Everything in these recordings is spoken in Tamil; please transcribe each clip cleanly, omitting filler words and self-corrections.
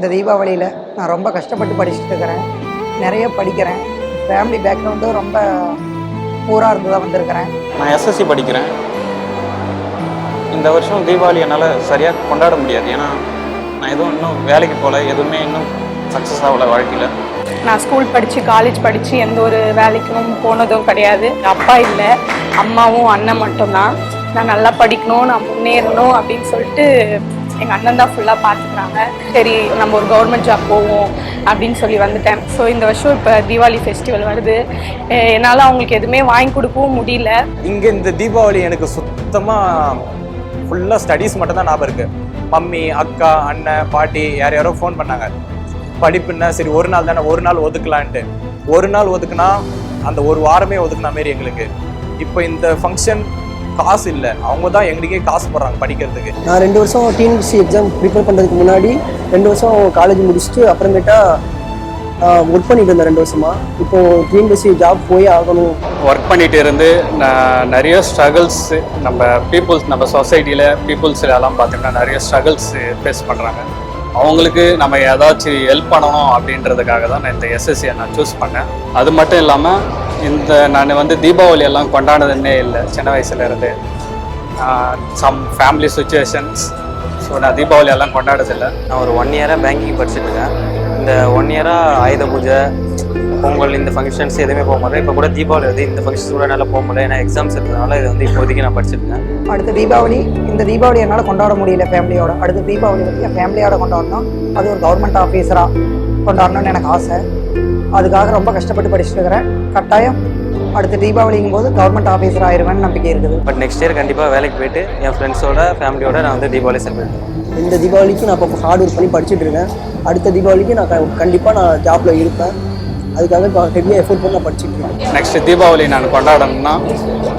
இந்த தீபாவளியில் நான் ரொம்ப கஷ்டப்பட்டு படிச்சுட்டு இருக்கிறேன். நிறைய படிக்கிறேன். ஃபேமிலி பேக்ரவுண்டு ரொம்ப பூராக இருந்து தான் வந்திருக்கிறேன். நான் எஸ்எஸ்சி படிக்கிறேன். இந்த வருஷம் தீபாவளி என்னால் சரியாக கொண்டாட முடியாது. ஏன்னா நான் எதுவும் இன்னும் வேலைக்கு போகல, எதுவுமே இன்னும் சக்ஸஸ் ஆகலை வாழ்க்கையில். நான் ஸ்கூல் படித்து காலேஜ் படித்து எந்த ஒரு வேலைக்கும் போனதும் கிடையாது. அப்பா இல்லை, அம்மாவும் அண்ணன் மட்டும்தான். நான் நல்லா படிக்கணும், நான் முன்னேறணும் அப்படின்னு சொல்லிட்டு எங்கள் அண்ணன் தான் ஃபுல்லாக பார்த்துக்கிறாங்க. சரி நம்ம ஒரு கவர்மெண்ட் ஜாப் போவோம் அப்படின்னு சொல்லி வந்துட்டேன். ஸோ இந்த வருஷம் இப்போ தீபாவளி ஃபெஸ்டிவல் வருது. என்னால் அவங்களுக்கு எதுவுமே வாங்கி கொடுக்கவும் முடியல. இங்கே இந்த தீபாவளி எனக்கு சுத்தமாக ஃபுல்லாக ஸ்டடீஸ் மட்டும் தான் ஞாபகம் இருக்குது. மம்மி, அக்கா, அண்ணன், பாட்டி யாரோ ஃபோன் பண்ணாங்க. படிப்புன்னா சரி ஒரு நாள் தானே, ஒரு நாள் ஒதுக்கலான்ட்டு. ஒரு நாள் ஒதுக்குனா அந்த ஒரு வாரமே ஒதுக்குன மாரி எங்களுக்கு. இப்போ இந்த ஃபங்க்ஷன் காசு இல்லை, அவங்க தான் எங்களுக்கே காசு போடுறாங்க படிக்கிறதுக்கு. நான் 2 வருஷம் டிஎன்பிஎஸ்சி எக்ஸாம் ப்ரிப்பேர் பண்ணுறதுக்கு முன்னாடி 2 வருஷம் காலேஜ் முடிச்சுட்டு அப்புறமேட்டா ஒர்க் பண்ணிட்டு இருந்தேன் 2 வருஷமா. இப்போது டிஎன்பிஎஸ்சி ஜாப் போய் ஆகணும். ஒர்க் பண்ணிட்டு இருந்து நிறைய ஸ்ட்ரகிள்ஸ் நம்ம சொசைட்டியில் பீப்புள்ஸ்லாம் பார்த்தீங்கன்னா நிறைய ஸ்ட்ரகிள்ஸ் ஃபேஸ் பண்ணுறாங்க. அவங்களுக்கு நம்ம ஏதாச்சும் ஹெல்ப் பண்ணணும் அப்படின்றதுக்காக தான் நான் இந்த எஸ்எஸ்சியை நான் சூஸ் பண்ணேன். அது மட்டும் இல்லாமல் நான் தீபாவளி எல்லாம் கொண்டாடுனதே இல்லை சின்ன வயசுலேருந்து. Some family situations. ஸோ நான் தீபாவளி எல்லாம் கொண்டாடுறதில்லை. நான் ஒரு 1 இயராக பேங்கிங் படிச்சுட்டு இருக்கேன். இந்த 1 இயராக ஆயுத பூஜை, பொங்கல், இந்த ஃபங்க்ஷன்ஸ் எதுவுமே போக மாட்டேன். இப்போ கூட தீபாவளி இந்த ஃபங்க்ஷன்ஸ் கூட என்னால் போக முடியல. ஏன்னா எக்ஸாம்ஸ் இருக்கிறதுனால இது இப்போதைக்கு நான் படிச்சிருக்கேன். அடுத்த தீபாவளி, இந்த தீபாவளி என்னால் கொண்டாட முடியல ஃபேமிலியோட. அடுத்த தீபாவளி என் ஃபேமிலியோட கொண்டாடணும். அது ஒரு கவர்மெண்ட் ஆஃபீஸராக கொண்டாடணும்னு எனக்கு ஆசை. அதுக்காக ரொம்ப கஷ்டப்பட்டு படிச்சுட்டு இருக்கிறேன். கட்டாயம் அடுத்த தீபாவளிங்கும் போது கவர்மெண்ட் ஆஃபீஸர் ஆயிடுவேன்னு நம்பிக்கை இருக்குது. பட் நெக்ஸ்ட் இயர் கண்டிப்பாக வேலைக்கு போயிட்டு என் ஃப்ரெண்ட்ஸோட ஃபேமிலியோட நான் தீபாவளி செலிப்ரேட் பண்ணுவேன். இந்த தீபாவளிக்கு நான் இப்போ ஹார்ட் ஒர்க் பண்ணி படிச்சுட்டு இருக்கேன். அடுத்த தீபாவளிக்கு நான் கண்டிப்பாக நான் ஜாப்பில் இருப்பேன். அதுக்காக ஹெவியாக எஃபோர்ட் பண்ணி நான் படிச்சுட்டு இருக்கேன். நெக்ஸ்ட் தீபாவளி நான் கொண்டாடணும்னா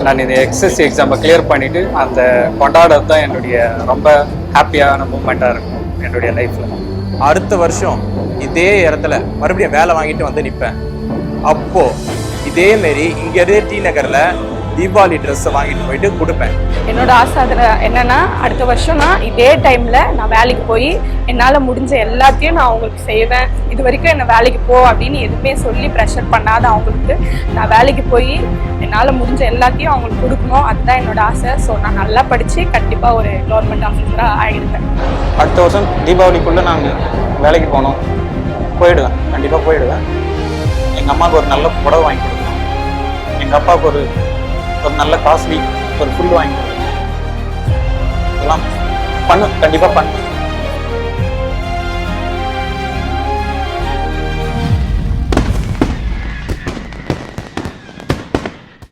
நான் இந்த எஸ்எஸ்சி எக்ஸாமை கிளியர் பண்ணிவிட்டு அந்த கொண்டாடுறது தான் என்னுடைய ரொம்ப ஹாப்பியான மூமெண்ட்டாக இருக்கும் என்னுடைய லைஃப்பில். அடுத்த வருஷம் இதே இடத்துல மறுபடியும் வேலை வாங்கிட்டு நிற்பேன். அப்போது இதேமாரி இங்கே டி நகரில் தீபாவளி ட்ரெஸ்ஸை வாங்கிட்டு போயிட்டு கொடுப்பேன். என்னோட ஆசை அதில் என்னென்னா அடுத்த வருஷம் நான் இதே டைமில் நான் வேலைக்கு போய் என்னால் முடிஞ்ச எல்லாத்தையும் நான் அவங்களுக்கு செய்வேன். இது வரைக்கும் என்னை வேலைக்கு போ அப்படின்னு எதுவுமே சொல்லி ப்ரெஷர் பண்ணாத அவங்களுக்கு நான் வேலைக்கு போய் என்னால் முடிஞ்ச எல்லாத்தையும் அவங்களுக்கு கொடுக்கணும். அதுதான் என்னோட ஆசை. ஸோ நான் நல்லா படித்து கண்டிப்பாக ஒரு கவர்மெண்ட் ஆஃபீஸராக ஆகிடுவேன். அடுத்த வருஷம் தீபாவளிக்குள்ளே நாங்கள் வேலைக்கு போயிடுவேன். கண்டிப்பாக போயிடுவேன். எங்கள் அம்மாவுக்கு ஒரு நல்ல புடவை வாங்கி கொடுக்கணும். எங்கள் அப்பாவுக்கு ஒரு நல்ல காஸ்ட்லி ஒரு ஃபுல் வாங்கி கொடுக்கணும். இதெல்லாம் கண்டிப்பாக பண்ணு.